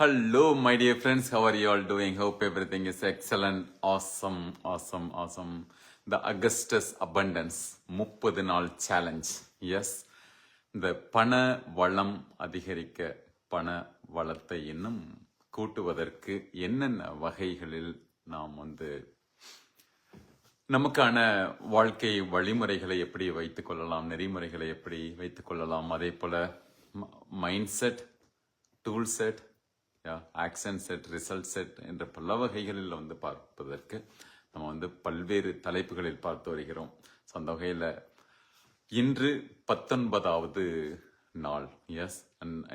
Hello, my dear friends. How are you all doing? Hope everything is excellent. Awesome. The Augustus Abundance 30 நாள் challenge. S, இந்த பண வளம் அதிகரிக்க, பண வளத்தை இன்னும் கூட்டுவதற்கு என்னென்ன வகைகளில் நாம் நமக்கான வாழ்க்கை வழிமுறைகளை எப்படி வைத்துக் கொள்ளலாம், நெறிமுறைகளை எப்படி வைத்துக் கொள்ளலாம், அதே போல mind set, tool set, action set, result set என்ற பல வகைகளில் பார்ப்பதற்கு நம்ம பல்வேறு தலைப்புகளில் பார்த்து வருகிறோம். அந்த வகையில் இன்று 19வது நாள். எஸ்,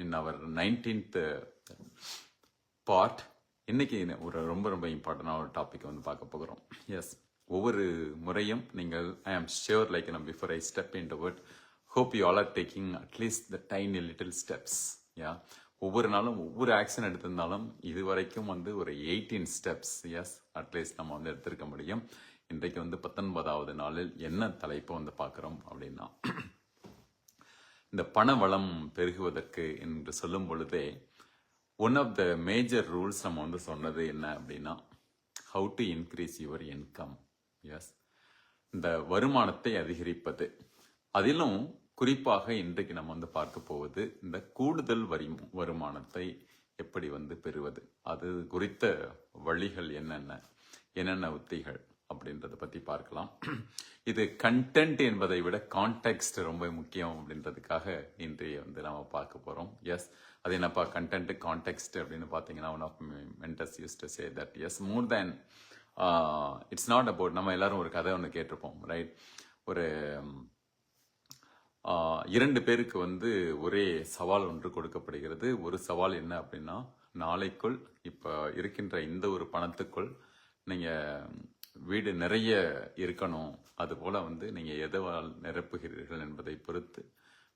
இன் அவர் 19th பார்ட். இன்னைக்கு ஒரு ரொம்ப இம்பார்ட்டன்டான ஒரு டாபிக் பார்க்க போகிறோம். எஸ், ஒவ்வொரு முறையும் நீங்கள் ஐ ஆம் sure like before I step in to it, hope you all are taking at least the tiny little steps. ஒவ்வொரு நாளும் ஒவ்வொரு ஆக்ஷன் எடுத்திருந்தாலும் இதுவரைக்கும் ஒரு 18 ஸ்டெப்ஸ் எஸ் அட்லீஸ்ட் நம்ம எடுத்திருக்க முடியும். இன்றைக்கு 19வது நாளில் என்ன தலைப்பை பார்க்குறோம் அப்படின்னா, இந்த பண வளம் பெருகுவதற்கு என்று சொல்லும் பொழுதே one of the major rules நம்ம சொன்னது என்ன அப்படின்னா, how to increase your income. Yes, இந்த வருமானத்தை அதிகரிப்பது. அதிலும் குறிப்பாக இன்றைக்கு நம்ம பார்க்க போவது இந்த கூடுதல் வருமானத்தை எப்படி பெறுவது, அது குறித்த வழிகள் என்னென்ன உத்திகள் அப்படின்றத பத்தி பார்க்கலாம். இது கண்டென்ட் என்பதை விட கான்டெக்ஸ்ட் ரொம்ப முக்கியம் அப்படின்றதுக்காக இன்றைய நம்ம பார்க்க போறோம். எஸ், அது என்னப்பா கண்டென்ட் கான்டெக்ஸ்ட் அப்படின்னு பார்த்தீங்கன்னா, one of mentors used to say that as more than it's not about, நம்ம எல்லாரும் ஒரு கதை ஒன்று கேட்டிருப்போம், ரைட்? ஒரு 2 பேருக்கு ஒரே சவால் ஒன்று கொடுக்கப்படுகிறது. ஒரு சவால் என்ன அப்படின்னா, நாளைக்குள் இப்போ இருக்கின்ற இந்த ஒரு பணத்துக்குள் நீங்க வீடு நிறைய இருக்கணும், அது போல நீங்க எதவால் நிரப்புகிறீர்கள் என்பதை பொறுத்து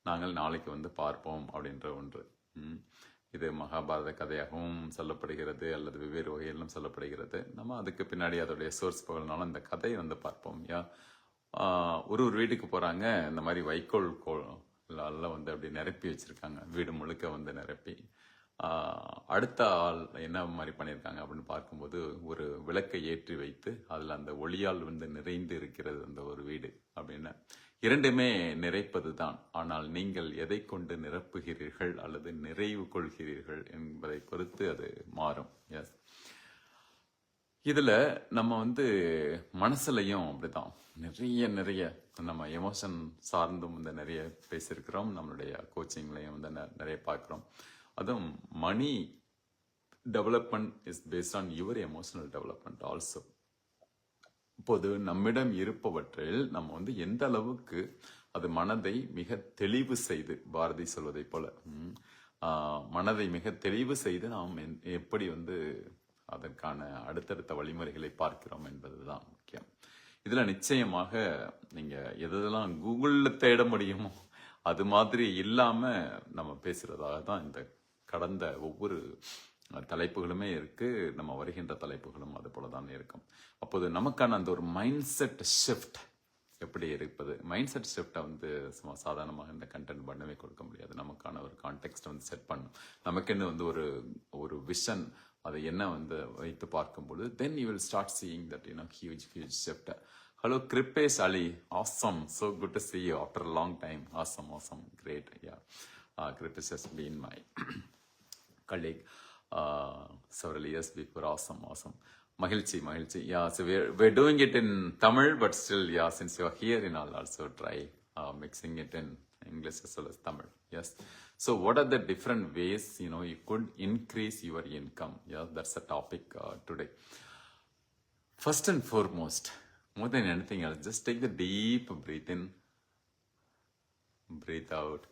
நாங்கள் நாளைக்கு பார்ப்போம் அப்படின்ற ஒன்று. இது மகாபாரத கதையாகவும் சொல்லப்படுகிறது அல்லது வெவ்வேறு வகையிலும் சொல்லப்படுகிறது. நம்ம அதுக்கு பின்னாடி அதோடைய சோர்ஸ் போகலனாலும் இந்த கதையை பார்ப்போம். ஒரு வீட்டுக்கு போறாங்க, இந்த மாதிரி வைக்கோல் அப்படி நிரப்பி வச்சிருக்காங்க, வீடு முழுக்க நிரப்பி. அடுத்த ஆள் என்ன மாதிரி பண்ணியிருக்காங்க அப்படின்னு பார்க்கும்போது, ஒரு விளக்கை ஏற்றி வைத்து அதில் அந்த ஒளியால் நிறைந்து இருக்கிறது அந்த ஒரு வீடு அப்படின்னு. இரண்டுமே நிறைப்பது தான், ஆனால் நீங்கள் எதை கொண்டு நிரப்புகிறீர்கள் அல்லது நிறைவு கொள்கிறீர்கள் என்பதை பொறுத்து அது மாறும். எஸ், இதுல நம்ம மனசுலையும் அப்படிதான் நிறைய நம்ம எமோஷன் சார்ந்தும் நிறைய பேசியிருக்கிறோம். நம்மளுடைய கோச்சிங்லையும் நிறைய பார்க்கிறோம். அதுவும் money development is based on your emotional development also. இப்போது நம்மிடம் இருப்பவற்றில் நம்ம எந்த அளவுக்கு அது மனதை மிக தெளிவு செய்து, பாரதி சொல்வதை போல மனதை மிக தெளிவு செய்து நாம் எப்படி அதற்கான அடுத்தடுத்த வழிமுறைகளை பார்க்கிறோம் என்பதுதான் முக்கியம். இதுல நிச்சயமாக நீங்க எதெல்லாம் கூகுள்ல தேட முடியுமோ அது மாதிரி இல்லாம நம்ம பேசுறதாக தான் இந்த கடந்த ஒவ்வொரு தலைப்புகளுமே இருக்கு. நம்ம வருகின்ற தலைப்புகளும் அது போலதான் இருக்கும். அப்போது நமக்கான அந்த ஒரு மைண்ட் செட் ஷிஃப்ட் எப்படி இருப்பது, மைண்ட் செட் ஷிஃப்டை சும்மா சாதாரணமாக இந்த கண்டென்ட் பண்ணவே கொடுக்க முடியாது. நமக்கான ஒரு கான்டெக்ட் செட் பண்ணும். நமக்குன்னு ஒரு விஷன், அதை என்ன வைத்து பார்க்கும்போது then you will start seeing that huge shift. Hello Kripesh Ali, awesome, so good to see you after a long time. Awesome, great. Yeah, Kripesh has been my colleague several years before. Awesome. Mahilchi. Yeah, so we're doing it in Tamil, but still, yeah, since you're here, I'll also try mixing it in English as well as Tamil. Yes. So what are the different ways you could increase your income? Yeah, that's the topic today. First and foremost, more than anything else, just take the deep breath in, breathe out.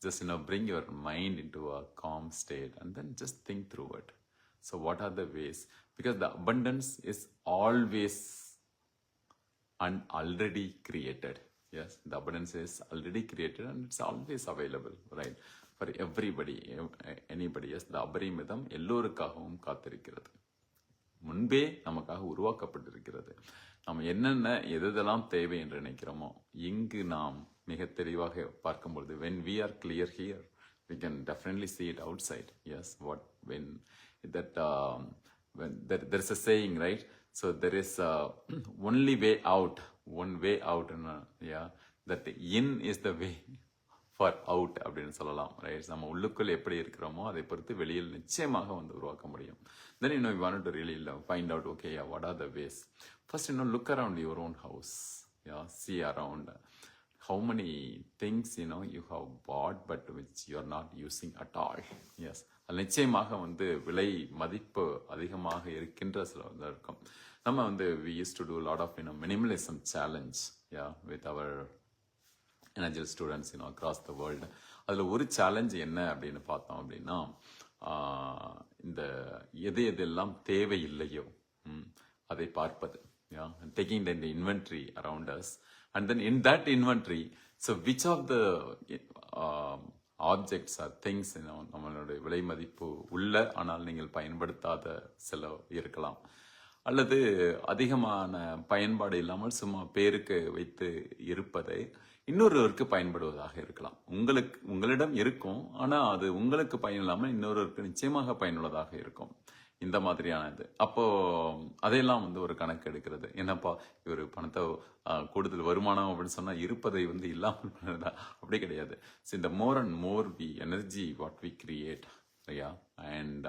Just bring your mind into a calm state and then just think through it. So what are the ways? Because the abundance is always and already created. Yes, the abundance is already created and it's always available, right? For everybody, anybody. Yes, the அபரிமிதம் எல்லோருக்காகவும் காத்திருக்கிறது, முன்பே நமக்காக உருவாக்கப்பட்டிருக்கிறது. நம்ம என்னென்ன எதெல்லாம் தேவை என்று நினைக்கிறோமோ, இங்கு நாம் மிக தெளிவாக பார்க்கும்பொழுது when we are clear here, we can definitely see it outside. Yes, what when that when there's a saying, right? So there is only way out, one way out, and yeah, that in is the way for out அப்படின்னு சொல்லலாம், right? நம்ம உள்ளுக்குள் எப்படி இருக்கிறோமோ அதை பொறுத்து வெளியில் நிச்சயமாக வந்து உருவாக்க முடியும். Then you want to really find out, okay, what are the ways? First look around your own house. See around how many things you have bought but which you are not using at all. Yes, அது நிச்சயமாக வந்து விலை மதிப்பு அதிகமாக இருக்கின்ற சில வந்து இருக்கும். நம்ம வந்து we used to do a lot of minimalism challenge, yeah, with our energy students across the world. அதில் ஒரு சேலஞ்ச் என்ன அப்படின்னு பார்த்தோம் அப்படின்னா, இந்த எதெல்லாம் தேவையில்லையோ அதை பார்ப்பது. Taking the inventory around us, and then in that inventory, so which of the objects or things நம்மளுடைய விலை மதிப்பு உள்ள ஆனால் நீங்கள் பயன்படுத்தாத சில இருக்கலாம், அல்லது அதிகமான பயன்பாடு இல்லாமல் சும்மா பேருக்கு வைத்து இருப்பதை இன்னொருவருக்கு பயன்படுவதாக இருக்கலாம். உங்களிடம் இருக்கும், ஆனா அது உங்களுக்கு பயன் இல்லாமல் இன்னொருவருக்கு நிச்சயமாக பயனுள்ளதாக இருக்கும். இந்த மாதிரியானது. அப்போ அதையெல்லாம் வந்து ஒரு கணக்கு எடுக்கிறது. என்னப்பா இவர் பணத்தை கூடுதல் வருமானம் அப்படின்னு சொன்னா இருப்பதை வந்து இல்லாமல் பண்ணதா? அப்படி கிடையாது. ஸோ இந்த more and more we energy what we create, yeah, and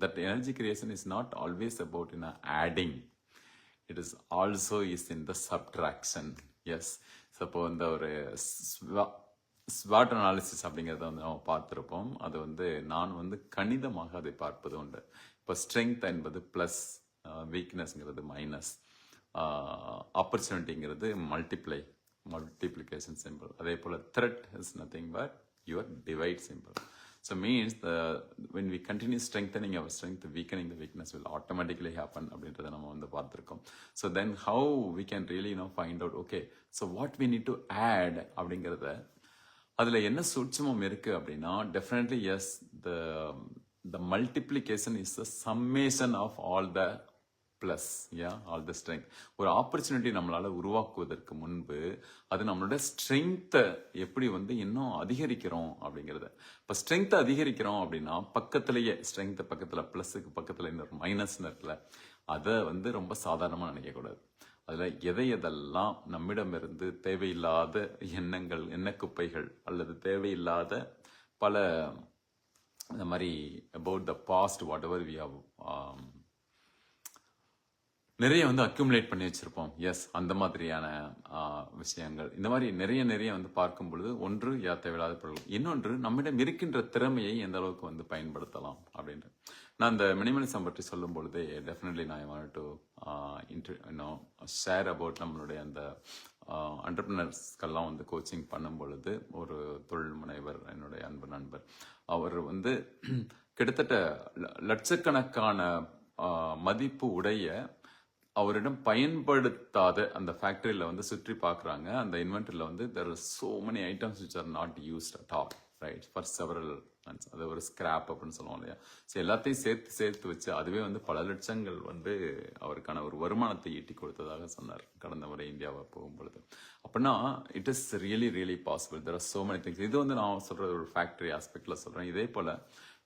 that energy creation is not always about adding, it is also is in the subtraction. Yes, so இந்த ஒரு ஸ்வாட் அனாலிசிஸ் அப்படிங்கிறத வந்து நம்ம பார்த்துருப்போம். அது வந்து நான் வந்து கணிதமாக அதை பார்ப்பது உண்டு. இப்போ ஸ்ட்ரென்த் என்பது ப்ளஸ், வீக்னஸ்ங்கிறது மைனஸ், ஆப்பர்ச்சுனிட்டிங்கிறது மல்டிப்ளிகேஷன் சிம்பிள். அதே போல் threat is nothing but your divide simple. So means when we continue strengthening our strength, weakening the weakness will automatically happen அப்படின்றத நம்ம வந்து பார்த்துருக்கோம். So then how we can really find out, okay, so what we need to add அப்படிங்கிறத, அதில் என்ன சூட்சமம் இருக்கு அப்படின்னா, definitely yes, the multiplication is the summation of all the plus, yeah, all the strength. ஒரு ஆப்பர்ச்சுனிட்டி நம்மளால உருவாக்குவதற்கு முன்பு அது நம்மளோட ஸ்ட்ரென்த்தை எப்படி வந்து இன்னும் அதிகரிக்கிறோம் அப்படிங்கிறத. இப்போ ஸ்ட்ரென்த்தை அதிகரிக்கிறோம் அப்படின்னா பக்கத்திலேயே ஸ்ட்ரென்த் பக்கத்தில் ப்ளஸுக்கு பக்கத்தில் இன்னொரு மைனஸ் இருக்குல்ல, அதை வந்து ரொம்ப சாதாரணமாக நினைக்கக்கூடாது. அதில் எதெல்லாம் நம்மிடமிருந்து தேவையில்லாத எண்ணங்கள், எண்ணக்குப்பைகள் அல்லது தேவையில்லாத பல இந்த மாதிரி about the past whatever we have நிறைய வந்து அக்யூமுலேட் பண்ணி வச்சிருப்போம். எஸ், அந்த மாதிரியான விஷயங்கள் இந்த மாதிரி நிறைய வந்து பார்க்கும் பொழுது, ஒன்று தேவையில்லாத பொருள், இன்னொன்று நம்மிடம் இருக்கின்ற திறமையை எந்த அளவுக்கு வந்து பயன்படுத்தலாம் அப்படின்ட்டு. நான் இந்த மினிமலிசம் பற்றி சொல்லும் பொழுதே டெஃபினெட்லி நான் வாண்ட் டு ஷேர் அபவுட் நம்மளுடைய அந்த என்டர்பிரினர்ஸ்கெல்லாம் வந்து கோச்சிங் பண்ணும் பொழுது, ஒரு தொழில் முனைவர், என்னுடைய அன்பு நண்பர், அவர் வந்து கிட்டத்தட்ட லட்சக்கணக்கான மதிப்பு உடைய அவரிடம் பயன்படுத்தாத அந்த ஃபேக்டரியில் வந்து சுற்றி பார்க்குறாங்க. அந்த இன்வென்டரியில் வந்து there are so many items which are not used at all, right, for several months. அது ஒரு ஸ்கிராப் அப்படின்னு சொல்லுவோம் இல்லையா. ஸோ எல்லாத்தையும் சேர்த்து வச்சு அதுவே வந்து பல லட்சங்கள் வந்து அவருக்கான ஒரு வருமானத்தை ஈட்டி கொடுத்ததாக சொன்னார் கடந்த முறை இந்தியாவை போகும்பொழுது. அப்படின்னா it is really possible. there are so many things. இது வந்து நான் சொல்கிறது ஒரு ஃபேக்டரி ஆஸ்பெக்டில் சொல்கிறேன். இதே போல்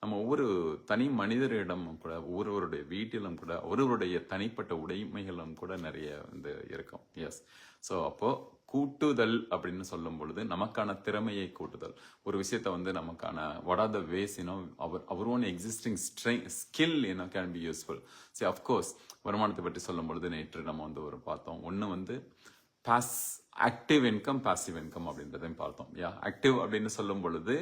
நம்ம ஒவ்வொரு தனி மனிதரிடமும் கூட, ஒவ்வொருவருடைய வீட்டிலும் கூட, ஒருவருடைய தனிப்பட்ட உடைமைகளும் கூட நிறைய வந்து இருக்கும். எஸ், ஸோ அப்போ கூட்டுதல் அப்படின்னு சொல்லும் பொழுது நமக்கான திறமையை கூட்டுதல், ஒரு விஷயத்த வந்து நமக்கான what are the ways our own existing skill can be useful. சரி, அஃப்கோர்ஸ் வருமானத்தை பற்றி சொல்லும் பொழுது நேற்று நம்ம வந்து ஒரு பார்த்தோம். ஒன்று வந்து ஆக்டிவ் இன்கம், பாசிவ் இன்கம் அப்படின்றதையும் பார்த்தோம். ஆக்டிவ் அப்படின்னு சொல்லும் பொழுது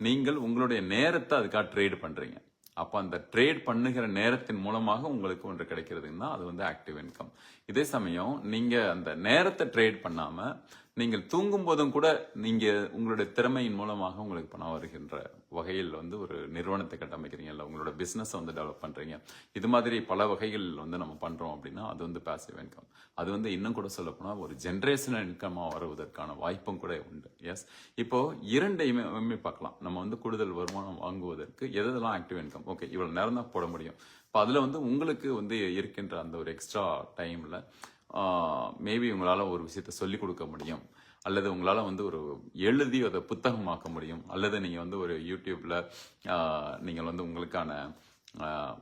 நீங்கள் உங்களுடைய நேரத்தை அதுக்காக ட்ரேட் பண்றீங்க. அப்போ அந்த ட்ரேட் பண்ணுகிற நேரத்தின் மூலமாக உங்களுக்கு ஒன்று கிடைக்கிறதுன்னா அது வந்து ஆக்டிவ் இன்கம். இதே சமயம் நீங்க அந்த நேரத்தை ட்ரேட் பண்ணாம நீங்கள் தூங்கும் போதும் கூட நீங்க உங்களுடைய திறமையின் மூலமாக உங்களுக்கு பணம் வருகின்ற வகையில் வந்து ஒரு நிறுவனத்தை கட்டமைக்கிறீங்க, இல்லை உங்களோட பிசினஸ் வந்து டெவலப் பண்றீங்க. இது மாதிரி பல வகைகள் வந்து நம்ம பண்றோம் அப்படின்னா அது வந்து பாசிவ் இன்கம். அது வந்து இன்னும் கூட சொல்ல போனா ஒரு ஜென்ரேஷனல் இன்கமா வருவதற்கான வாய்ப்பும் கூட உண்டு. எஸ், இப்போ இரண்டையுமே பார்க்கலாம். நம்ம வந்து கூடுதல் வருமானம் வாங்குவதற்கு எதெல்லாம் ஆக்டிவ் இன்கம், ஓகே, இவ்வளவு நேரம் தான் போட முடியும். இப்போ அதுல வந்து உங்களுக்கு வந்து இருக்கின்ற அந்த ஒரு எக்ஸ்ட்ரா டைம்ல மேபி உங்களால் ஒரு விஷயத்த சொல்லிக் கொடுக்க முடியும், அல்லது உங்களால் வந்து ஒரு எழுதி அதை புத்தகமாக்க முடியும், அல்லது நீங்கள் வந்து ஒரு யூடியூப்ல நீங்கள் வந்து உங்களுக்கான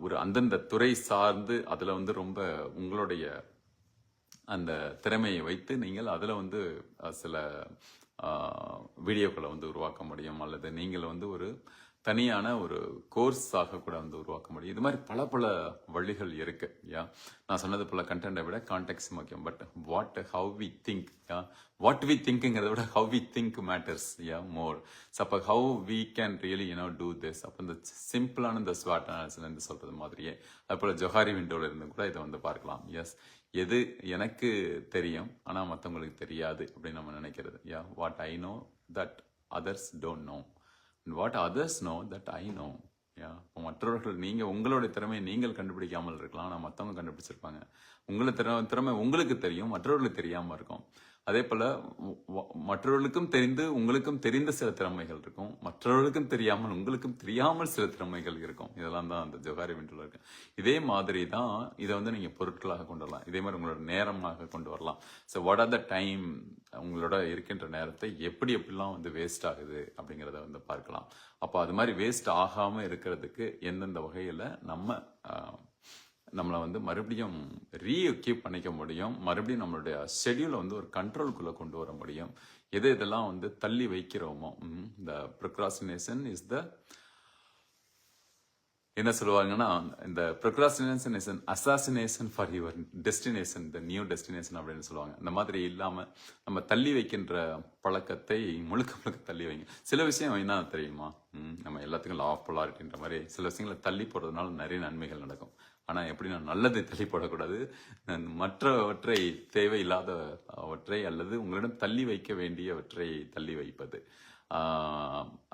ஒரு அந்தந்த துறை சார்ந்து அதில் வந்து ரொம்ப உங்களுடைய அந்த திறமையை வைத்து நீங்கள் அதில் வந்து சில வீடியோக்களை வந்து உருவாக்க முடியும், அல்லது நீங்கள் வந்து ஒரு தனியான ஒரு கோர்ஸாக கூட வந்து உருவாக்க முடியும். இது மாதிரி பல பல வழிகள் இருக்கு. யா நான் சொன்னது போல கண்டென்ட்டை விட கான்டெக்ட் முக்கியம். But how we think, yeah what we திங்க்ங்கிறத விட how we think matters, yeah more. So அப்போ how we can really do this. அப்போ இந்த சிம்பிளான இந்த ஸ்வாட் அனாலிசிஸ் சொல்றது மாதிரியே அதுபோல் ஜொஹாரி விண்டோல இருந்து கூட இதை வந்து பார்க்கலாம். எஸ், எது எனக்கு தெரியும் ஆனால் மற்றவங்களுக்கு தெரியாது அப்படின்னு நம்ம நினைக்கிறது. Yeah what I know that others don't know, and what others know that I know. மற்றவர்கள் உங்களுடைய திறமையை நீங்கள் கண்டுபிடிக்காமல் இருக்கலாம், ஆனால் மற்றவங்க கண்டுபிடிச்சிருப்பாங்க. திறமை உங்களுக்கு தெரியும், மற்றவர்களுக்கு தெரியாம இருக்கும். அதே போல மற்றவர்களுக்கும் தெரிந்து உங்களுக்கும் தெரிந்த சில திறமைகள் இருக்கும், மற்றவர்களுக்கும் தெரியாமல் உங்களுக்கும் தெரியாமல் சில திறமைகள் இருக்கும். இதெல்லாம் தான் அந்த ஜொஹாரி விண்டோல இருக்கு. இதே மாதிரி தான் இதை வந்து நீங்க பொருட்களாக கொண்டு வரலாம், இதே மாதிரி உங்களோட நேரமாக கொண்டு வரலாம். So what are the time, உங்களோட இருக்கின்ற நேரத்தை எப்படிலாம் வந்து வேஸ்ட் ஆகுது அப்படிங்கிறத வந்து பார்க்கலாம். அப்போ அது மாதிரி வேஸ்ட் ஆகாம இருக்கிறதுக்கு எந்தெந்த வகையில நம்மளை வந்து மறுபடியும் ரீஎக்யூப் பண்ணிக்க முடியும், மறுபடியும் நம்மளுடைய ஷெடியூலை வந்து ஒரு கண்ட்ரோலுக்குள்ளே கொண்டு வர முடியும். இதெல்லாம் வந்து தள்ளி வைக்கிறோமோ, இந்த ப்ரொக்ராஸ்டினேஷன் இஸ் த என்ன சொல்லுவாங்கன்னா, இந்த procrastination is an assassination for your destination, the new destination அப்படின்னு சொல்லுவாங்க. இந்த மாதிரி இல்லாமல் நம்ம தள்ளி வைக்கின்ற பழக்கத்தை முழுக்க தள்ளி வைங்க. சில விஷயம் என்ன தெரியுமா, நம்ம எல்லாத்துக்கும் லா ஆஃப் பொலாரிட்டின்ற மாதிரி சில விஷயங்களை தள்ளி போடுறதுனால நிறைய நன்மைகள் நடக்கும். ஆனால் எப்படின்னா நல்லதை தள்ளி போடக்கூடாது, மற்றவற்றை தேவையில்லாதவற்றை அல்லது உங்களிடம் தள்ளி வைக்க வேண்டியவற்றை தள்ளி வைப்பது.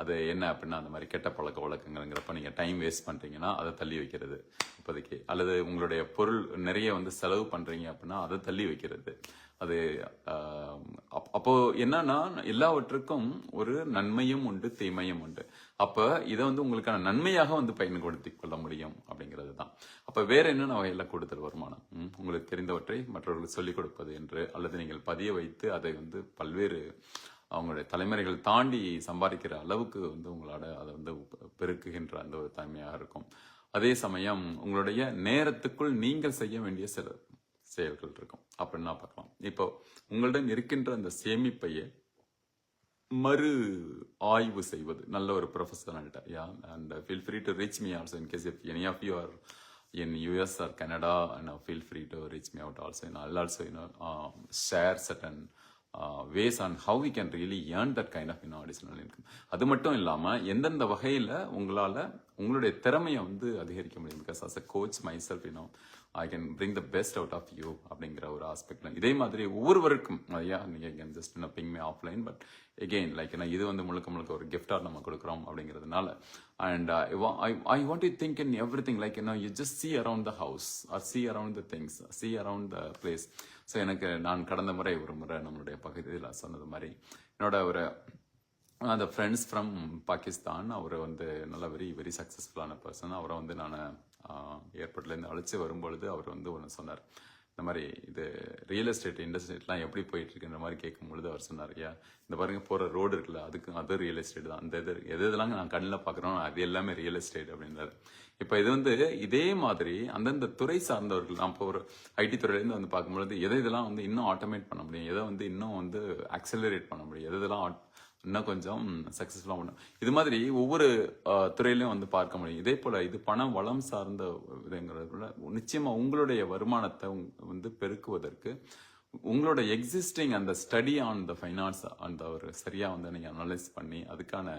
அது என்ன அப்படின்னா, அந்த மாதிரி கெட்ட பழக்க வழக்கங்கள்ங்கிறப்ப நீங்கள் டைம் வேஸ்ட் பண்ணுறீங்கன்னா அதை தள்ளி வைக்கிறது இப்போதைக்கு, அல்லது உங்களுடைய பொருள் நிறைய வந்து செலவு பண்ணுறீங்க அப்படின்னா அதை தள்ளி வைக்கிறது. அது அப்போ என்னன்னா, எல்லாவற்றுக்கும் ஒரு நன்மையும் உண்டு தீமையும் உண்டு. அப்ப இதை வந்து உங்களுக்கான நன்மையாக வந்து பயன்படுத்தி கொள்ள முடியும் அப்படிங்கிறது தான். அப்ப வேற என்னென்ன வகையில கூடுதல் வருமானம், உங்களுக்கு தெரிந்தவற்றை மற்றவர்களுக்கு சொல்லிக் கொடுப்பது என்று, அல்லது நீங்கள் பதிய வைத்து அதை வந்து பல்வேறு அவங்களுடைய தலைமுறைகள் தாண்டி சம்பாதிக்கிற அளவுக்கு வந்து உங்களோட அதை வந்து பெருக்குகின்ற அந்த ஒரு தன்மையாக இருக்கும். அதே சமயம் உங்களுடைய நேரத்துக்குள் நீங்கள் செய்ய வேண்டிய சில செயல்கள் இருக்கும் அப்படின்னு பார்க்கலாம். இப்போ உங்களிடம் இருக்கின்ற அந்த சேமிப்பையே மறு ஆய்வு செய்வது நல்ல ஒரு ப்ரொஃபஷனல்கிட்ட. And feel free to reach me also in case if any of you are in US or Canada, and feel free to reach me out also. I'll also share certain ways on how we can really earn that kind of additional income. அது மட்டும் இல்லாம எந்தெந்த வகையில உங்களுடைய திறமையை வந்து அதிகரிக்க முடியும். Because as a coach myself, I can bring the best out of you அப்படிங்கிற ஒரு ஆஸ்பெக்ட்ல இதே மாதிரி ஒவ்வொருவருக்கும் நீங்க can just ping me offline. But again like இது வந்து முழுக்க ஒரு கிஃப்டா நம்ம கொடுக்குறோம் அப்படிங்கிறதுனால. And I want to think in everything, like you just see around the house or see around the things, see around the place. So எனக்கு நான் கடந்த முறை ஒரு முறை நம்மளுடைய பகுதியில் சொன்னது மாதிரி என்னோட ஒரு அந்த ஃப்ரெண்ட்ஸ் ஃப்ரம் பாகிஸ்தான், அவர் வந்து நல்ல வெரி சக்ஸஸ்ஃபுல்லான பர்சன். அவரை வந்து நான் ஏர்போர்ட்லேருந்து அழைச்சி வரும்பொழுது அவர் வந்து ஒன்று சொன்னார். இந்த மாதிரி இது ரியல் எஸ்டேட் இண்டஸ்ட்ரியெலாம் எப்படி போயிட்டுருக்குன்ற மாதிரி கேட்கும்பொழுது அவர் சொன்னார், இந்த பாருங்க போகிற ரோடு இருக்குல்ல, அது ரியல் எஸ்டேட் தான். அந்த எதெல்லாம் நான் கண்ணில் பார்க்குறோம் அது எல்லாமே ரியல் எஸ்டேட் அப்படின்றாரு. இப்போ இது வந்து இதே மாதிரி அந்தந்த துறை சார்ந்தவர்கள், நான் இப்போ ஒரு ஐடி துறையிலேருந்து வந்து பார்க்கும்பொழுது இதெல்லாம் வந்து இன்னும் ஆட்டோமேட் பண்ண முடியும், எதை வந்து இன்னும் வந்து அக்சலரேட் பண்ண முடியும், எதெல்லாம் இன்னும் கொஞ்சம் சக்ஸஸ்ஃபுல்லாக பண்ணும். இது மாதிரி ஒவ்வொரு துறையிலையும் வந்து பார்க்க முடியும். இதே போல் இது பண வளம் சார்ந்த இதுங்கிறதுல நிச்சயமாக உங்களுடைய வருமானத்தை வந்து பெருக்குவதற்கு உங்களோட எக்ஸிஸ்டிங் அந்த ஸ்டடி ஆன் த ஃபைனான்ஸ் அந்த ஒரு சரியாக வந்து நீங்கள் அனலைஸ் பண்ணி அதுக்கான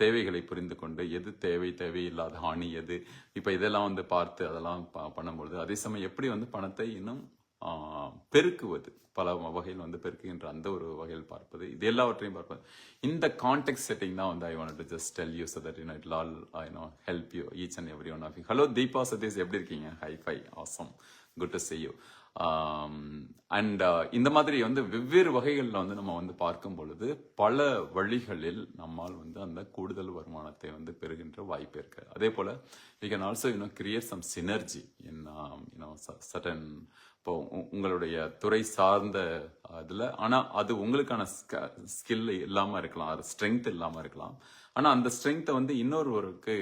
தேவைகளை புரிந்து கொண்டு எது தேவையில்லாத ஹானி எது, இப்போ இதெல்லாம் வந்து பார்த்து அதெல்லாம் பண்ணும்பொழுது அதே சமயம் எப்படி வந்து பணத்தை இன்னும் பெருக்குவது, பல வகையில் வந்து பெருக்குகின்ற அந்த ஒரு வகையில் பார்ப்பது, இது எல்லாவற்றையும் பார்ப்பது. இந்த கான்டெக்ட் செட்டிங் தான் வந்து I want to just tell you so that it all help you each and every one of you. Hello Deepa Sathish, எப்படி இருக்கீங்க? Hi awesome, good to see you. And இந்த மாதிரி வந்து வெவ்வேறு வகைகளில் வந்து நம்ம வந்து பார்க்கும் பொழுது பல வழிகளில் நம்மால் வந்து அந்த கூடுதல் வருமானத்தை வந்து பெறுகின்ற வாய்ப்பு இருக்கு. அதே போல we can also create some synergy in சட்டன் இப்போ உங்களுடைய துறை சார்ந்த இதுல, ஆனா அது உங்களுக்கான ஸ்கில் இல்லாம இருக்கலாம், அது ஸ்ட்ரென்த் இல்லாம இருக்கலாம். ஆனா அந்த ஸ்ட்ரென்த்தை வந்து இன்னொருவருக்கு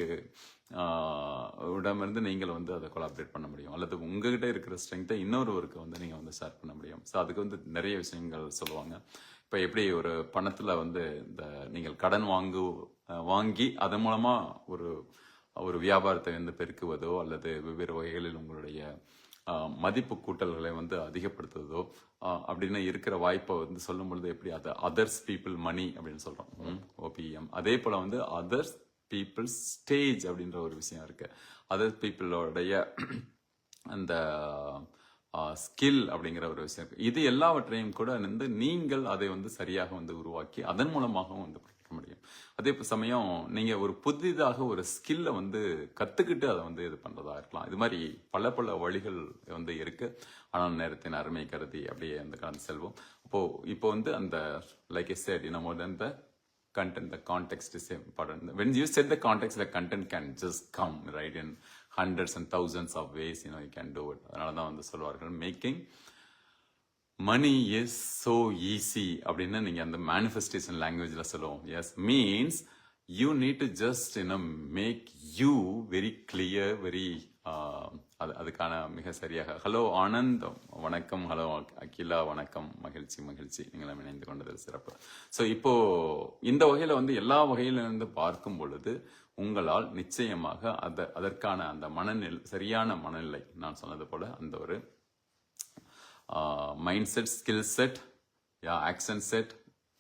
இடமிருந்து நீங்கள் வந்து அதை கொலாபரேட் பண்ண முடியும், அல்லது உங்ககிட்ட இருக்கிற ஸ்ட்ரென்த்தை இன்னொருவருக்கு வந்து நீங்க வந்து ஷேர் பண்ண முடியும். ஸோ அதுக்கு வந்து நிறைய விஷயங்கள் சொல்லுவாங்க. இப்போ எப்படி ஒரு பணத்துல வந்து இந்த நீங்கள் கடன் வாங்கி அதன் மூலமா ஒரு ஒரு வியாபாரத்தை வந்து பெருக்குவதோ அல்லது வெவ்வேறு வகைகளில் உங்களுடைய மதிப்பு கூட்டல்களை வந்து அதிகப்படுத்துவதோ அப்படின்னு இருக்கிற வாய்ப்பை வந்து சொல்லும் பொழுது எப்படி அது அதர்ஸ் பீப்புள் மணி அப்படின்னு சொல்றோம், ஓபிஎம். அதே போல வந்து அதர்ஸ் பீப்புள் ஸ்டேஜ் அப்படின்ற ஒரு விஷயம் இருக்கு. அதர் பீப்புளோடைய அந்த ஸ்கில் அப்படிங்கிற ஒரு விஷயம் இருக்கு. இது எல்லாவற்றையும் கூட வந்து நீங்கள் அதை வந்து சரியாக வந்து உருவாக்கி அதன் மூலமாகவும் வந்து பண்ண முடியும். அதே சமயம் நீங்க ஒரு புதிதாக ஒரு ஸ்கில்லை வந்து கத்துக்கிட்டு அதை வந்து இது பண்றதா இருக்கலாம். இது மாதிரி பல பல வழிகள் வந்து இருக்கு. ஆனால் நேரத்தின் அருமை கருதி அப்படியே அந்த கடந்து செல்வோம். இப்போ வந்து அந்த like I set, more than the content, the context is important. When you set the context, the content can just come right in hundreds and thousands of ways, you can do it. அதனால தான் வந்து சொல்வார்கள், making money is so easy அப்படின்னு நீங்க அந்த manifestation லாங்குவேஜ்ல சொல்லுவோம். Yes means you need to just make you very clear, very அதுக்கான மிக சரியாக. ஹலோ ஆனந்த் வணக்கம், ஹலோ அகிலா வணக்கம், மகிழ்ச்சி மகிழ்ச்சி, நீங்களும் இணைந்து கொண்டது சிறப்பு. ஸோ இப்போ இந்த வகையில வந்து எல்லா வகையிலிருந்து பார்க்கும் பொழுது உங்களால் நிச்சயமாக அதற்கான அந்த மனநிலை, சரியான மனநிலை, நான் சொன்னது போல அந்த ஒரு mind set, skill set, action set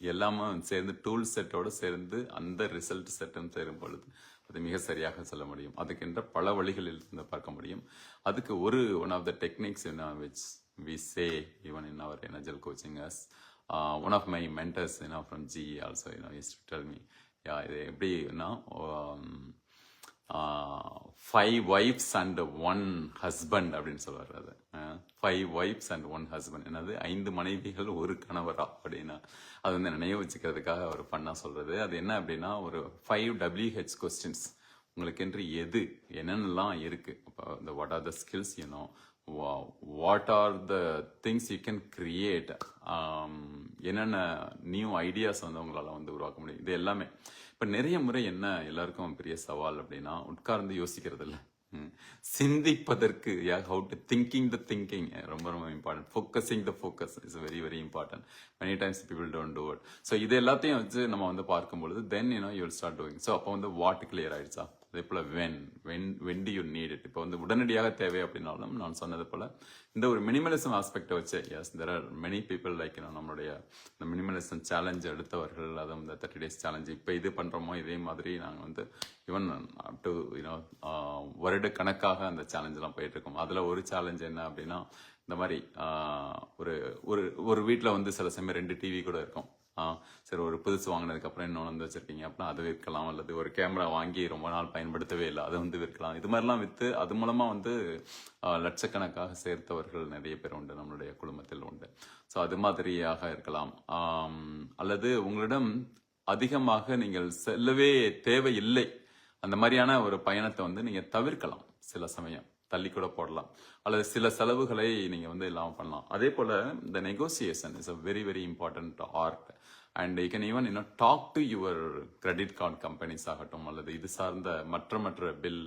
எல்லாமே சேர்ந்து டூல் செட்டோடு சேர்ந்து அந்த ரிசல்ட் செட்டும் சேரும் பொழுது அது மிக சரியாக சொல்ல முடியும். அதுக்கென்ற பல வழிகளில் இருந்து பார்க்க முடியும். அதுக்கு one of the techniques which we say even in our Agile coaching as one of my mentors from GE also used to tell me, இது எப்படின்னா 5 wives and 1 husband அப்படின்னு சொல்லுவார். அது 5 wives and 1 husband, என்னது 5 மனைவிகள் 1 கணவரா அப்படின்னா அது வந்து நினைவு வச்சுக்கிறதுக்காக அவர் பண்ணா சொல்றது. அது என்ன அப்படின்னா ஒரு 5 WH கொஸ்டின்ஸ் உங்களுக்கு என்று எது என்னென்னலாம் இருக்கு, இந்த what are the skills, what are the things you can create, என்னென்ன நியூ ஐடியாஸ் வந்து உங்களால் வந்து உருவாக்க முடியும். இது எல்லாமே இப்போ நிறைய முறை என்ன எல்லாருக்கும் பெரிய சவால் அப்படின்னா உட்கார்ந்து யோசிக்கிறது இல்லை, சிந்திப்பதற்கு. How to thinking the thinking ரொம்ப ரொம்ப important. Focusing the focus is very very important. Many times people don't do it. So இது எல்லாத்தையும் வச்சு நம்ம வந்து பார்க்கும்பொழுது then you will start doing. So அப்போ வந்து வாட் கிளியர் ஆயிடுச்சா, அதே போல when do you need it. இப்போ வந்து உடனடியாக தேவை அப்படின்னாலும் நான் சொன்னது போல இந்த ஒரு மினிமலிசம் ஆஸ்பெக்டை வச்சு, yes there are many people like நம்மளுடைய இந்த மினிமலிசம் சேலஞ்ச் எடுத்தவர்கள், அதை இந்த 30 days சேலஞ்ச் இப்போ இது பண்றோமோ இதே மாதிரி நாங்கள் வந்து ஈவன் அப் டு வருட கணக்காக அந்த சேலஞ்செலாம் போயிட்டு இருக்கோம். அதுல ஒரு சேலஞ்ச் என்ன அப்படின்னா இந்த மாதிரி ஒரு வீட்டில் வந்து சில சமயம் 2 டிவி கூட இருக்கும். சரி, ஒரு புதுசு வாங்கினதுக்கு அப்புறம் இன்னொன்று வந்து வச்சிருக்கீங்க அப்படின்னா அது விற்கலாம், அல்லது ஒரு கேமரா வாங்கி ரொம்ப நாள் பயன்படுத்தவே இல்லை அதை வந்து விற்கலாம். இது மாதிரிலாம் விற்று அது மூலமா வந்து லட்சக்கணக்காக சேர்த்தவர்கள் நிறைய பேர் உண்டு, நம்மளுடைய குடும்பத்தில் உண்டு. ஸோ அது மாதிரியாக இருக்கலாம். அல்லது உங்களிடம் அதிகமாக நீங்கள் செல்லவே தேவையில்லை, அந்த மாதிரியான ஒரு பயணத்தை வந்து நீங்க தவிர்க்கலாம், சில சமயம் தள்ளி கூட போடலாம், அல்லது சில செலவுகளை நீங்க வந்து இல்லாமல் பண்ணலாம். அதே போல இந்த negotiation is a very very important art. And you can even talk to your credit card companies ஆகட்டும், அல்லது இது சார்ந்த மற்ற பில்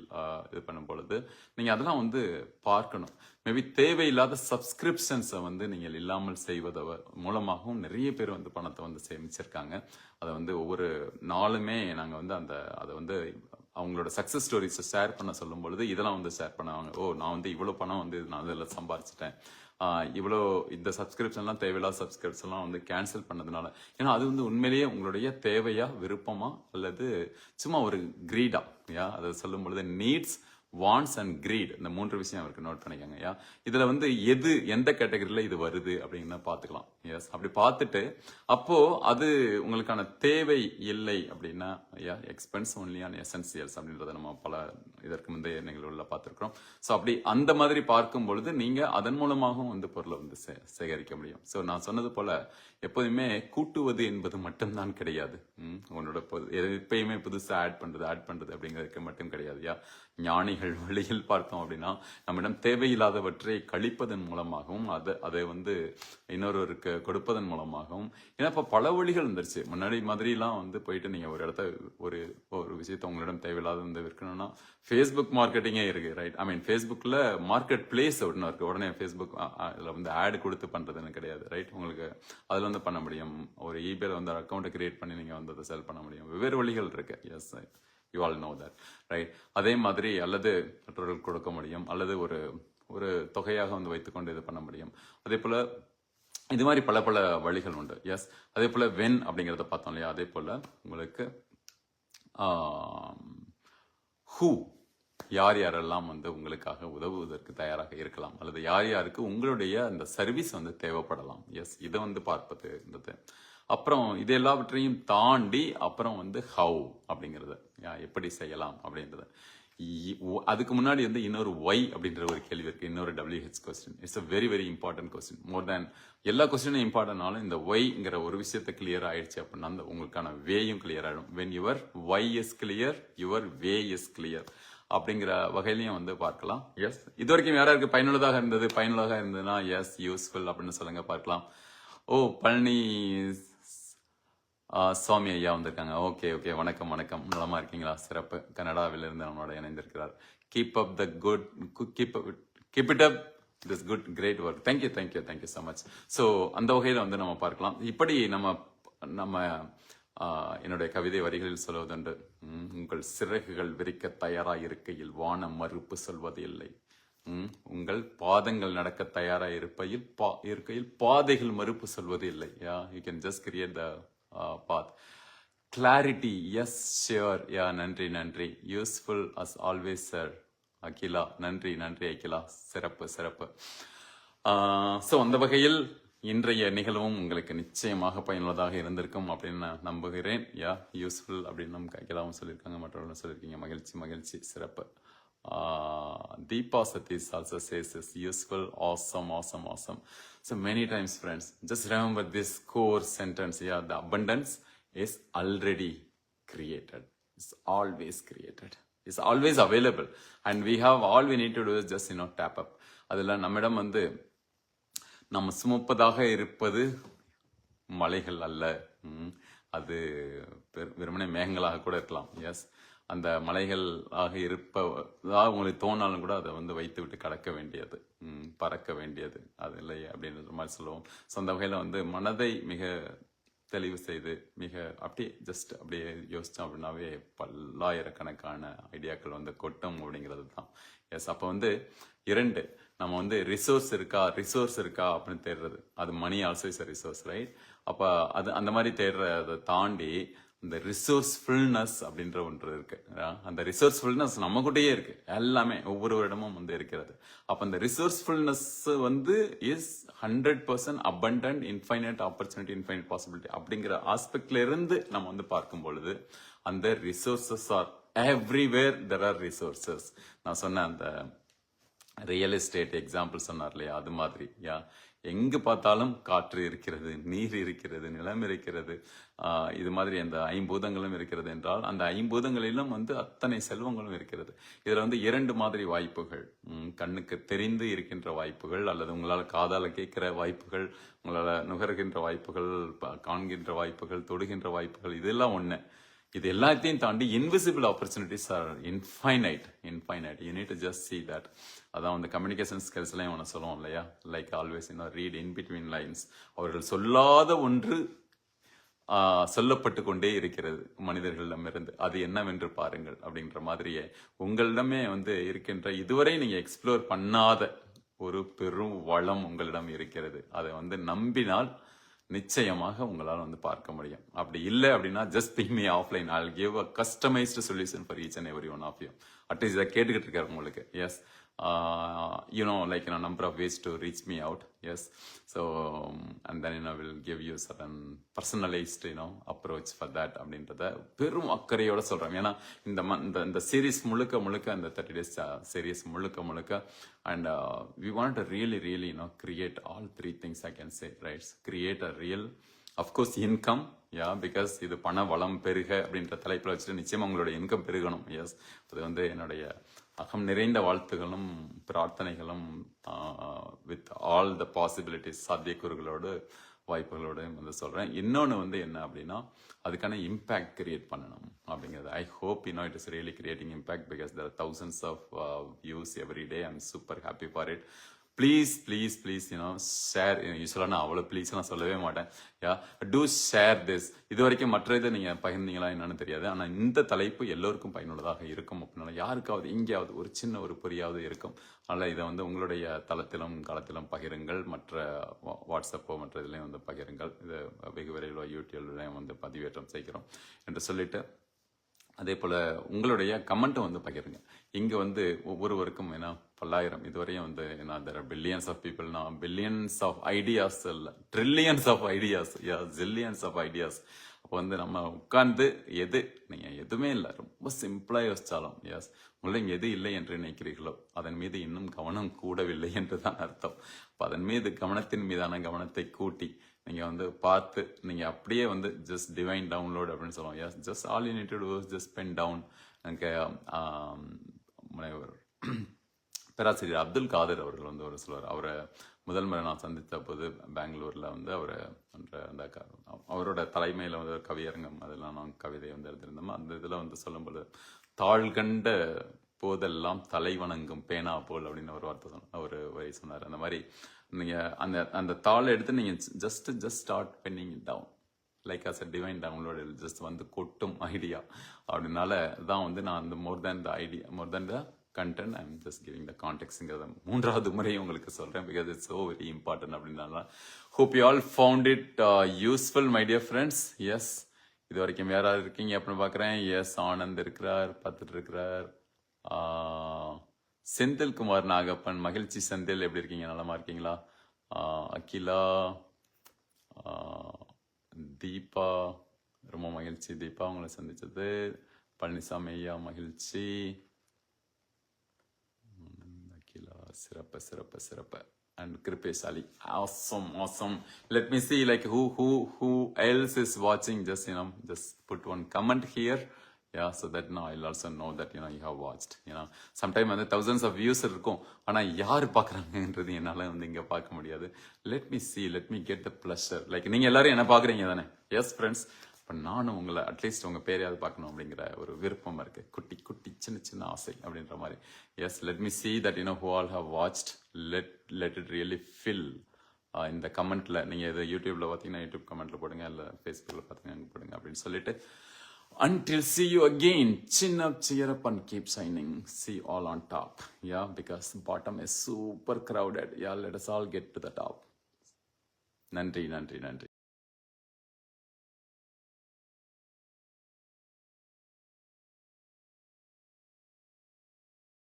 இது பண்ணும் பொழுது நீங்க அதெல்லாம் வந்து பார்க்கணும். மேபி தேவையில்லாத சப்ஸ்கிரிப்ஷன்ஸை வந்து நீங்கள் இல்லாமல் செய்வத மூலமாகவும் நிறைய பேர் வந்து பணத்தை வந்து சேமிச்சிருக்காங்க. அதை வந்து ஒவ்வொரு நாளுமே நாங்கள் வந்து அதை வந்து அவங்களோட சக்சஸ் ஸ்டோரிஸை ஷேர் பண்ண சொல்லும் பொழுது இதெல்லாம் வந்து ஷேர் பண்ணுவாங்க. நான் வந்து இவ்வளோ பணம் வந்து நான் அதில் சம்பாரிச்சிட்டேன், இவ்வளோ இந்த சப்ஸ்கிரிப்ஷன்லாம் தேவையில்லாத சப்ஸ்கிரிப்ஷன்லாம் வந்து கேன்சல் பண்ணதுனால. ஏன்னா அது வந்து உண்மையிலேயே உங்களுடைய தேவையா, விருப்பமா, அல்லது சும்மா ஒரு கிரீடா, அதை சொல்லும் பொழுது நீட்ஸ், வாண்ட்ஸ் அண்ட் கிரீட், இந்த 3 விஷயம் இருக்கு, நோட் பண்ணிக்கோங்க. இதுல வந்து எந்த கேட்டகரியில இது வருது அப்படின்னு பாத்துக்கலாம். எஸ், அப்படி பார்த்துட்டு அப்போ அது உங்களுக்கான தேவை இல்லை அப்படின்னா எக்ஸ்பென்ஸ் ஒன்லி ஆன் எசென்சியல்ஸ் அப்படின்றத நம்ம பல இதற்கு முந்தைய நிகழ்வுல பார்த்துருக்கிறோம். ஸோ அப்படி அந்த மாதிரி பார்க்கும் பொழுது நீங்க அதன் மூலமாகவும் வந்து பொருளை வந்து சேகரிக்க முடியும். ஸோ நான் சொன்னது போல எப்போதுமே கூட்டுவது என்பது மட்டும்தான் கிடையாது. உன்னோட எப்பயுமே புதுசாக ஆட் பண்றது அப்படிங்கிறதுக்கு மட்டும் கிடையாது. ஞானிகள் வழியில் பார்த்தோம் அப்படின்னா நம்மிடம் தேவையில்லாதவற்றை கழிப்பதன் மூலமாகவும் அதை வந்து இன்னொருவருக்கு கொடுப்பதன் மூலமாகவும், ஏன்னா இப்ப பல வழிகள் வந்துருச்சு. முன்னாடி மாதிரிலாம் வந்து போயிட்டு நீங்க ஒரு இடத்த ஒரு ஒரு விஷயத்த உங்களிடம் தேவையில்லாத வந்து விற்கணும்னா ஃபேஸ்புக் மார்க்கெட்டிங்கே இருக்கு, ரைட்? ஐ மீன் ஃபேஸ்புக்ல மார்க்கெட் பிளேஸ் ஒன்று இருக்கு. உடனே ஃபேஸ்புக் அதில் வந்து ஆட் கொடுத்து பண்றதுன்னு கிடையாது, ரைட்? உங்களுக்கு அதில் வந்து பண்ண முடியும். ஒரு இபேல வந்து அக்கௌண்ட்டை கிரியேட் பண்ணி நீங்க வந்து அதை செல் பண்ண முடியும். வெவ்வேறு வழிகள் இருக்கு. Yes, you all know that, right? அதே மாதிரி அல்லது மற்றவர்கள் கொடுக்க முடியும், அல்லது ஒரு ஒரு தொகையாக வந்து வைத்துக்கொண்டு இது பண்ண முடியும். அதே போல இது மாதிரி பல பல வழிகள் உண்டு. எஸ், அதே போல வென் அப்படிங்கிறத பார்த்தோம் இல்லையா? அதே போல உங்களுக்கு ஹூ, யார் யாரெல்லாம் வந்து உங்களுக்காக உதவுவதற்கு தயாராக இருக்கலாம், அல்லது யார் யாருக்கு உங்களுடைய அந்த சர்வீஸ் வந்து தேவைப்படலாம். எஸ், இதை வந்து பார்ப்பது இருந்தது. அப்புறம் இது எல்லாவற்றையும் தாண்டி அப்புறம் வந்து ஹவு அப்படிங்கிறது, எப்படி செய்யலாம் அப்படின்றது. அதுக்கு முன்னாடி வந்து இன்னொரு ஒய் அப்படின்ற ஒரு கேள்வி இருக்கு, இன்னொரு WH question. It's a very very important question. More than எல்லா கொஸ்டினும் இம்பார்ட்டன்ட்னாலும் இந்த ஒய்ங்கிற ஒரு விஷயத்தை கிளியர் ஆயிடுச்சு அப்படின்னா அந்த உங்களுக்கான வேயும் கிளியர் ஆயிடும். When your why is clear, your way is clear அப்படிங்கிற வகையிலையும் வந்து பார்க்கலாம். எஸ், இது வரைக்கும் யாராருக்கு பயனுள்ளதாக இருந்தது? பயனுள்ளதாக இருந்ததுன்னா எஸ், யூஸ்ஃபுல் அப்படின்னு சொல்லுங்க, பார்க்கலாம். ஓ, பழனி சுவாமி ஐயா வந்திருக்காங்க. ஓகே ஓகே, வணக்கம் வணக்கம், நலமா இருக்கீங்களா? சிறப்பு. கனடாவிலிருந்து நம்மளோட இணைந்திருக்கிறார். Keep up the good, keep it up this good great work. Thank you thank you thank you so much. So அந்த வகையில் வந்து நம்ம பார்க்கலாம். இப்படி நம்ம என்னுடைய கவிதை வரிகளில் சொல்வதுண்டு, உங்கள் சிறகுகள் விரிக்க தயாராக இருக்கையில் வானம் மறுப்பு சொல்வது இல்லை. உங்கள் பாதங்கள் நடக்க தயாராக இருக்கையில் பாதைகள் மறுப்பு சொல்வது இல்லை. You can just create the path. Clarity, yes, sure. நன்றி நன்றி. Useful as always, sir. Akila, நன்றி நன்றி அகிலா, சிறப்பு சிறப்பு. ஸோ அந்த வகையில் இன்றைய நிகழ்வும் உங்களுக்கு நிச்சயமாக பயனுள்ளதாக இருந்திருக்கும் அப்படின்னு நான் நம்புகிறேன். யூஸ்ஃபுல் அப்படின்னு நம்ம அகிலாவும் சொல்லியிருக்காங்க, மற்றவர்களும் சொல்லியிருக்கீங்க. மகிழ்ச்சி மகிழ்ச்சி, சிறப்பு. Deepa Satish also says it's useful, awesome, awesome, awesome. So many times, friends, just remember this core sentence. The abundance is already created. It's always created. It's always available. And we have all we need to do is just, tap up. அதில் நம்மிடம் வந்து நம்ம சுமப்பதாக இருப்பது மலைகள் அல்ல, அது வெறுமனே மேகங்களாக கூட இருக்கலாம். எஸ், அந்த மலைகள் ஆக இருப்பதாக உங்களுக்கு தோணாலும் கூட அதை வந்து வைத்து விட்டு கடக்க வேண்டியது, பறக்க வேண்டியது அது இல்லை அப்படின்ற மாதிரி சொல்லுவோம். ஸோ அந்த வகையில் வந்து மனதை மிக தெளிவு செய்து மிக அப்படியே ஜஸ்ட் அப்படியே யோசித்தோம் அப்படின்னாவே பல்லாயிரக்கணக்கான ஐடியாக்கள் வந்து கொட்டும் அப்படிங்கிறது தான். எஸ், அப்போ வந்து இரண்டு, நம்ம வந்து ரிசோர்ஸ் இருக்கா அப்படின்னு தேடுறது, அது money also is a resource, right? அப்போ அது அந்த மாதிரி தேடுறதை தாண்டி இந்த ரிசோர்ஸ்ஃபுல்னஸ் அப்படின்ற ஒன்று இருக்கு. அந்த ரிசோர்ஸ்ஃபுல்னஸ் நம்ம கூடயே இருக்கு, எல்லாமே ஒவ்வொரு இடமும் வந்து இருக்கிறது. அப்ப அந்த ரிசோர்ஸ்ஃபுல்னஸ் வந்து is 100% abundant, infinite opportunity, infinite possibility அப்படிங்கிற ஆஸ்பெக்ட்ல இருந்து நம்ம வந்து பார்க்கும் பொழுது அந்த resources R everywhere. There are resources. நான் சொன்ன அந்த ரியல் எஸ்டேட் எக்ஸாம்பிள் சொன்னார் இல்லையா, அது மாதிரி எங்கு பார்த்தாலும் காற்று இருக்கிறது, நீர் இருக்கிறது, நிலம் இருக்கிறது, இது மாதிரி அந்த ஐம்பூதங்களும் இருக்கிறது என்றால் அந்த ஐம்பூதங்களிலும் வந்து அத்தனை செல்வங்களும் இருக்கிறது. இதுல வந்து இரண்டு மாதிரி வாய்ப்புகள், கண்ணுக்கு தெரிந்து இருக்கின்ற வாய்ப்புகள், அல்லது உங்களால் காதால கேட்கிற வாய்ப்புகள், உங்களால நுகர்கின்ற வாய்ப்புகள், காண்கின்ற வாய்ப்புகள், தொடுகின்ற வாய்ப்புகள், இதெல்லாம் ஒண்ணு. இது எல்லாத்தையும் தாண்டி invisible opportunities are infinite. You need to just see that. அதான் வந்து கம்யூனிகேஷன் ஸ்கில்ஸ்லையும் ஒன்று சொல்லுவோம் இல்லையா, like always read in between lines. அவர்கள் சொல்லாத ஒன்று சொல்லப்பட்டு கொண்டே இருக்கிறது மனிதர்களிடமிருந்து, அது என்னவென்று பாருங்கள் அப்படின்ற மாதிரியே உங்களிடமே வந்து இருக்கின்ற இதுவரை நீங்க எக்ஸ்ப்ளோர் பண்ணாத ஒரு பெரும் வளம் உங்களிடம் இருக்கிறது. அதை வந்து நம்பினால் நிச்சயமாக உங்களால் வந்து பார்க்க முடியும். அப்படி இல்லை அப்படின்னா just ping me offline, I will give a customized solution for each and every one of you. At least இதை கேட்டுக்கிட்டு இருக்காரு உங்களுக்கு. Yes, like number of ways to reach me out. Yes, so and then will give you certain personalized approach for that அப்படின்றத பெரும் அக்கறையோட சொல்றேன். ஏன்னா இந்த சீரீஸ் முழுக்க அந்த 30 days சீரீஸ் முழுக்க and we want to really create all three things, I can say, right? Create a real, of course, income, because இது பண வளம் பெருக அப்படின்ற தலைப்பில் வச்சுட்டு நிச்சயமா உங்களோட இன்கம் பெருகணும். எஸ், அது வந்து என்னுடைய அகம் நிறைந்த வாழ்த்துகளும் பிரார்த்தனைகளும் வித் ஆல் த பாசிபிலிட்டிஸ் சாத்தியக்கூறுகளோடு வாய்ப்புகளோடு வந்து சொல்கிறேன். இன்னொன்று வந்து என்ன அப்படின்னா அதுக்கான இம்பேக்ட் கிரியேட் பண்ணணும் அப்படிங்கிறது. I hope it is really creating impact because there are thousands of views every day. I am super happy for it. Please please please share. யூஸ்வலாக நான் அவ்வளோ ப்ளீஸ் நான் சொல்லவே மாட்டேன். To share this. இது வரைக்கும் மற்ற இதை நீங்கள் பகிர்ந்தீங்களா என்னன்னு தெரியாது. ஆனால் இந்த தலைப்பு எல்லோருக்கும் பயனுள்ளதாக இருக்கும் அப்படின்னால யாருக்காவது எங்கேயாவது ஒரு சின்ன ஒரு பொறியாவது இருக்கும். அதனால் இதை வந்து உங்களுடைய தளத்திலும் காலத்திலும் பகிருங்கள். மற்ற வாட்ஸ்அப்போ மற்ற இதுலேயும் வந்து பகிருங்கள். இது வெகு விரைவில் யூடியூப்லையும் வந்து பதிவேற்றம் செய்கிறோம் என்று சொல்லிட்டு அதே போல் உங்களுடைய கமெண்ட்டை வந்து பகிருங்க. இங்கே வந்து ஒவ்வொருவருக்கும் ஏன்னா பல்லாயிரம் இதுவரையும் வந்து ஏன்னா தெர் பில்லியன்ஸ் ஆஃப் பீப்புள்னா பில்லியன்ஸ் ஆஃப் ஐடியாஸ் இல்லை trillions of ideas zillions of ideas. அப்போ வந்து நம்ம உட்கார்ந்து நீங்கள் எதுவுமே இல்லை ரொம்ப சிம்பிளாக யோசிச்சாலும் உங்களுக்கு எது இல்லை என்று நினைக்கிறீர்களோ அதன் மீது இன்னும் கவனம் கூடவில்லை என்று தான் அர்த்தம். அப்போ அதன் மீது கவனத்தின் மீதான கவனத்தை கூட்டி நீங்கள் வந்து பார்த்து நீங்கள் அப்படியே வந்து ஜஸ்ட் டிவைன் டவுன்லோட் அப்படின்னு சொல்லுவோம். Just all you need to do just pen down. எனக்கு முனைவர் பேராசிரியர் அப்துல் காதர் அவர்கள் வந்து ஒரு சொல்வார். அவரை முதல் முறை நான் சந்தித்த போது பெங்களூரில் வந்து அவரை அந்த அவரோட தலைமையில் வந்து கவியரங்கம் அதெல்லாம் நான் கவிதை வந்து எழுதியிருந்தோம். அந்த இதில் வந்து சொல்லும்போது தாழ்கண்ட போதெல்லாம் தலை வணங்கும் பேனா போல் அப்படின்னு ஒரு வார்த்தை சொன்னார். ஒரு வரி சொன்னார். அந்த மாதிரி நீங்கள் அந்த தாளை எடுத்து நீங்கள் just start penning down like as a divine download just வந்து கொட்டும் ஐடியா. அப்படின்னால தான் வந்து நான் அந்த more than the idea more than the content I am just giving the கான்டெக்ட்ங்கிறத 3வது முறையும் உங்களுக்கு சொல்கிறேன் because it's so very important. அப்படின்னால hope you all found it useful my dear friends. Yes இது வரைக்கும் யாராவது இருக்கீங்க அப்படின்னு பார்க்குறேன். எஸ் ஆனந்த் இருக்கிறார், பார்த்துட்டு இருக்கிறார். செந்தில்குமார் நாகப்பன், மகிழ்ச்சி செந்தில், எப்படி இருக்கீங்க? நலமா இருக்கீங்களா? அகிலா, தீபா, ரொம்ப மகிழ்ச்சி தீபா உங்களை சந்திச்சது. பழனிசாமி ஐயா மகிழ்ச்சி. அகிலா சிறப்பு சிறப்பு சிறப்பு. And Kripesh Ali, awesome. Let me see like who else is watching. Just put one comment here. So that now I'll also know that you have watched. Sometimes வந்து thousands of views இருக்கும். ஆனா யார் பார்க்குறாங்கன்றது என்னால வந்து இங்க பார்க்க முடியாது. Let me see, let me get the pleasure. Like நீங்க எல்லாரும் என்ன பார்க்குறீங்க தானே? Yes friends. இப்போ நானும் உங்களை அட்லீஸ்ட் உங்கள் பேரையாவது பார்க்கணும் அப்படிங்கிற ஒரு விருப்பம் இருக்குது. குட்டி குட்டி சின்ன ஆசை அப்படின்ற மாதிரி. S let me see that who all have watched. let it really fill இந்த கமெண்ட்டில். நீங்கள் இது யூடியூப்பில் பார்த்தீங்கன்னா யூடியூப் கமெண்ட்டில் போடுங்க, இல்லை ஃபேஸ்புக்கில் பார்த்தீங்கன்னா போடுங்க அப்படின்னு சொல்லிட்டு until see you again. Chin up, cheer up and keep shining. See you all on top. Because bottom is super crowded. Let us all get to the top. நன்றி.